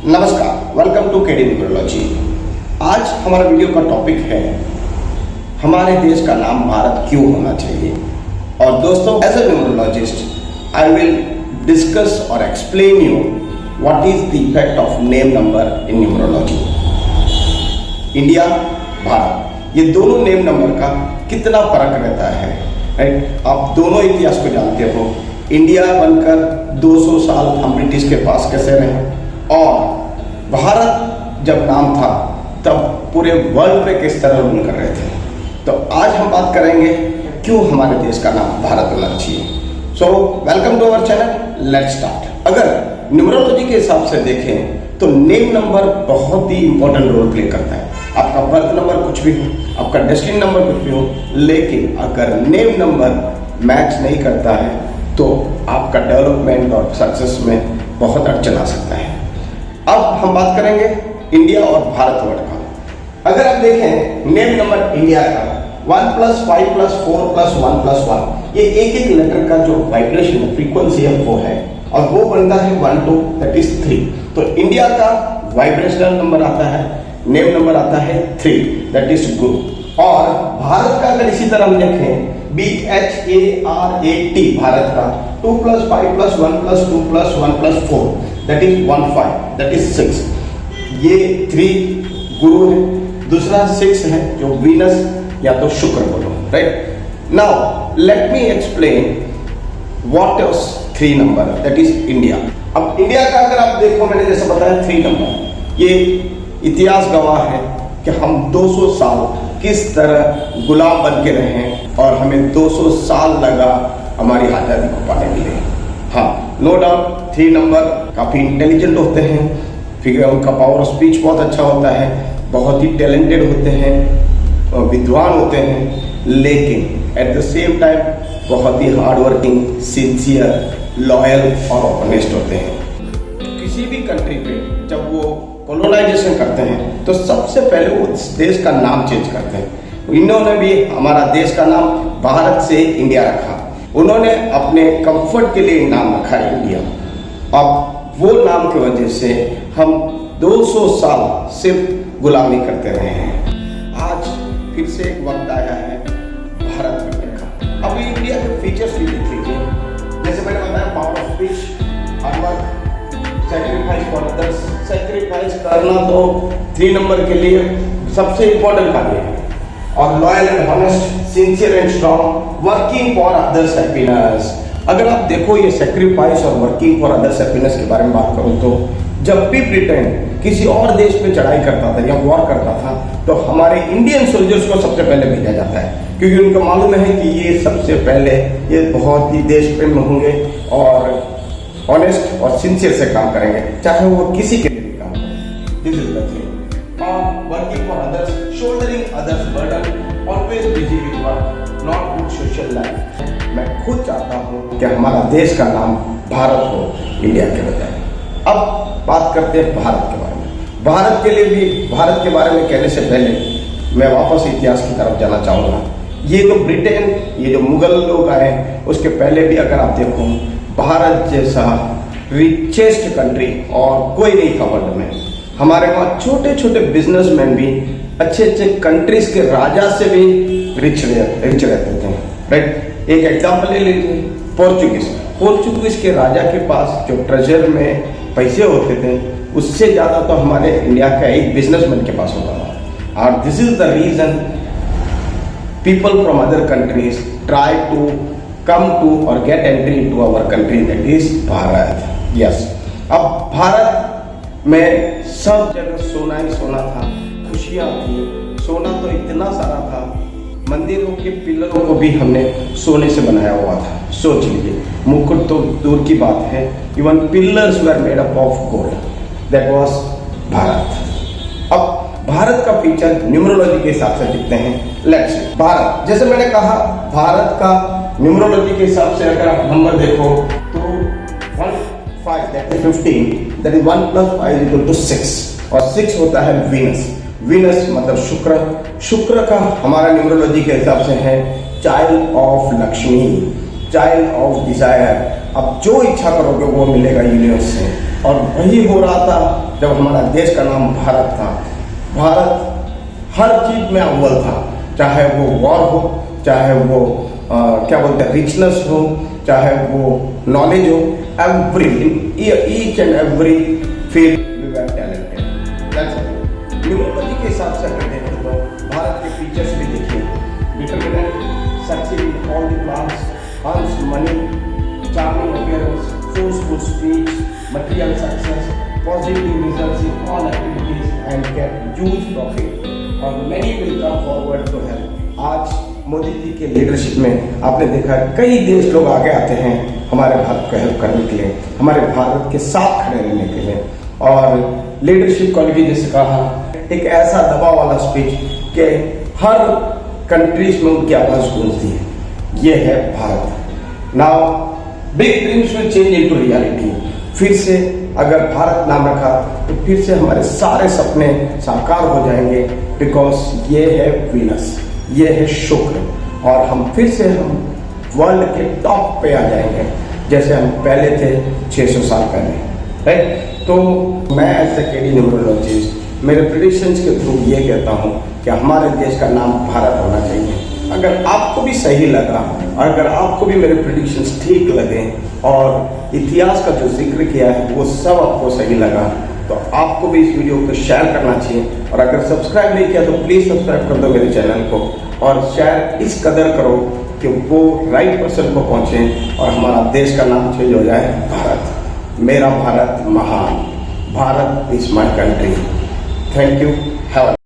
नमस्कार, welcome to KD numerology. आज हमारा वीडियो का टॉपिक है हमारे देश का नाम भारत क्यों होना चाहिए। और दोस्तों, as a numerologist I will discuss और explain you what is the effect of name number in numerology. India, Bharat, ये दोनों नेम नंबर का कितना फर्क रहता है, राइट। आप दोनों इतिहास को जानते हो। इंडिया बनकर 200 साल हम ब्रिटिश के पास कैसे रहे, और भारत जब नाम था तब पूरे वर्ल्ड पे किस तरह रूल कर रहे थे। तो आज हम बात करेंगे क्यों हमारे देश का नाम भारत होना चाहिए। So welcome to our channel, let's start. अगर न्यूमरोलॉजी के हिसाब से देखें तो नेम नंबर बहुत ही इंपॉर्टेंट रोल प्ले करता है। आपका बर्थ नंबर कुछ भी हो, आपका डेस्टिनी नंबर कुछ भी हो, लेकिन अगर नेम नंबर मैच नहीं करता है तो आपका डेवलपमेंट और सक्सेस में बहुत अड़चन आ सकता है। अब हम बात करेंगे इंडिया और भारत वर्ड का। अगर आप देखें नेम नंबर इंडिया का 1 + 5 + 4 + 1 + 1, ये एक एक लेटर का जो वाइब्रेशन फ्रीक्वेंसी है वो है, और वो बनता है 1 2, दैट इज 3। तो इंडिया का वाइब्रेशनल नंबर आता है, नेम नंबर आता है 3, दैट इज गुरु। और भारत का अगर इसी तरह हम देखें BHARAT, भारत का 2 + 5 + 1 + 2 + 1 + 4, दैट इज 15, दैट इज 6। ये 3 गुरु है, दूसरा 6 है जो वीनस या तो शुक्र बोलो, right. Now let me explain what is 3 number, that is India. अब इंडिया का अगर आप देखो, मैंने जैसे बताया 3 नंबर, ये इतिहास गवाह है कि हम 200 साल किस तरह गुलाम बन के रहे हैं, और हमें 200 साल लगा हमारी आज़ादी को पाने के लिए। हाँ, नो डाउट 3 नंबर काफ़ी इंटेलिजेंट होते हैं, फिर उनका पावर ऑफ स्पीच बहुत अच्छा होता है, बहुत ही टैलेंटेड होते हैं, विद्वान होते हैं, लेकिन एट द सेम टाइम बहुत ही हार्ड वर्किंग, सिंसियर, लॉयल और ऑनेस्ट होते हैं। किसी भी कंट्री पे जब वो कॉलोनाइजेशन करते हैं तो सबसे पहले वो देश का नाम चेंज करते हैं। इन्होंने भी हमारा देश का नाम भारत से इंडिया रखा, उन्होंने अपने कंफर्ट के लिए नाम रखा इंडिया। अब वो नाम की वजह से हम 200 साल सिर्फ गुलामी करते रहे हैं। आज फिर से एक वक्त आया है भारत बनने का। अब इंडिया के फीचर्स भी देख लीजिए, जैसे मैंने बताया power of speech, hard work, sacrifice for others. Sacrifice करना तो 3 नंबर के लिए सबसे इंपॉर्टेंट कार्य है, और loyal and honest, sincere and strong, working for others happiness. अगर आप देखो ये सैक्रिफाइस और वर्किंग फॉर अदर्स हैप्पीनेस के बारे में बात करूं तो जब भी ब्रिटेन किसी और देश पे चढ़ाई करता था या वॉर करता था तो हमारे इंडियन सोल्जर्स को सबसे पहले भेजा जाता है, क्योंकि उनको मालूम है कि ये सबसे पहले ये बहुत ही देश प्रेम होंगे और ऑनेस्ट और सिंसियर से काम करेंगे, चाहे वो किसी के लिए भी काम करें। This is the thing. Working for others, soldering others burden, always busy with work, not good social life. मैं खुद चाहता हूँ कि हमारा देश का नाम भारत हो इंडिया के बजाय। अब बात करते हैं भारत के बारे में। भारत के लिए भी, भारत के बारे में कहने से पहले मैं वापस इतिहास की तरफ जाना चाहूँगा। ये जो ब्रिटेन, ये जो मुगल लोग आए, उसके पहले भी अगर आप देखो भारत जैसा रिचेस्ट कंट्री और कोई नहीं था वर्ल्ड में। हमारे वहाँ छोटे छोटे बिजनेसमैन भी अच्छे अच्छे कंट्रीज के राजा से भी रिच रहते थे, राइट। एक एग्जांपल ले लीजिए, पोर्चुगीज के राजा के पास जो ट्रेजर में पैसे होते थे उससे ज़्यादा तो हमारे इंडिया का एक बिजनेसमैन के पास होता था। और this is the reason people from other countries try to come to or get entry into our country, that is Bharat. yes, अब भारत में सब जगह सोना ही सोना था, खुशियाँ थी, सोना तो इतना सारा था, मंदिरों के पिलरों को भी हमने सोने से बनाया हुआ था। सोच लीजिए, मुकुट तो दूर की बात है, even pillars were made up of gold, that was Bharat. अब भारत का फीचर न्यूमरोलॉजी के हिसाब से दिखते हैं। लेट्स सी भारत, जैसे मैंने कहा भारत का न्यूमरोलॉजी के हिसाब से अगर आप नंबर देखो तो 1 5, दैट इज 15, दैट इज 1 + 5 = 6, और 6 होता है वीनस। वीनस मतलब शुक्र। शुक्र का हमारा न्यूमरोलॉजी के हिसाब से है child of Lakshmi, child of desire. अब जो इच्छा करोगे वो मिलेगा यूनिवर्स से। और वही हो रहा था जब हमारा देश का नाम भारत था। भारत हर चीज में अव्वल था, चाहे वो वॉर हो, चाहे वो क्या बोलते हैं रिचनेस हो, चाहे वो नॉलेज हो, every each and every field we were talented. Numerology के हिसाब से अगर देखें तो भारत के फीचर्स भी देखिए, determinant, succeed in all the plans, earns money, charming appearance, forceful speech, material success, positive results in all activities and get huge profit और many will come forward to help। आज मोदी जी के लीडरशिप में आपने देखा कई देश लोग आगे आते हैं हमारे भारत को हेल्प करने के लिए, हमारे भारत के साथ खड़े रहने के लिए। और लीडरशिप क्वालिटी जैसे कहा, एक ऐसा दबाव वाला स्पीच कि हर कंट्रीज में उनकी आवाज गूंजती है। ये है Bharat. Now big dreams will change into reality. फिर से अगर भारत नाम रखा तो फिर से हमारे सारे सपने साकार हो जाएंगे, बिकॉज ये है वीनस, ये है शुक्र, और हम फिर से हम वर्ल्ड के टॉप पे आ जाएंगे जैसे हम पहले थे 600 साल पहले, राइट। तो मैं एज ए केडी न्यूमरोलॉजिस्ट मेरे प्रेडिक्शंस के थ्रू ये कहता हूँ कि हमारे देश का नाम भारत होना चाहिए। अगर आपको भी सही लगा, अगर आपको भी मेरे प्रेडिक्शंस ठीक लगे और इतिहास का जो जिक्र किया है वो सब आपको सही लगा, तो आपको भी इस वीडियो को शेयर करना चाहिए। और अगर सब्सक्राइब नहीं किया तो प्लीज़ सब्सक्राइब कर दो मेरे चैनल को, और शेयर इस कदर करो कि वो राइट पर्सन को पहुँचे और हमारा देश का नाम चेंज हो जाए भारत। मेरा भारत महान, Bharat is my country. Thank you. Have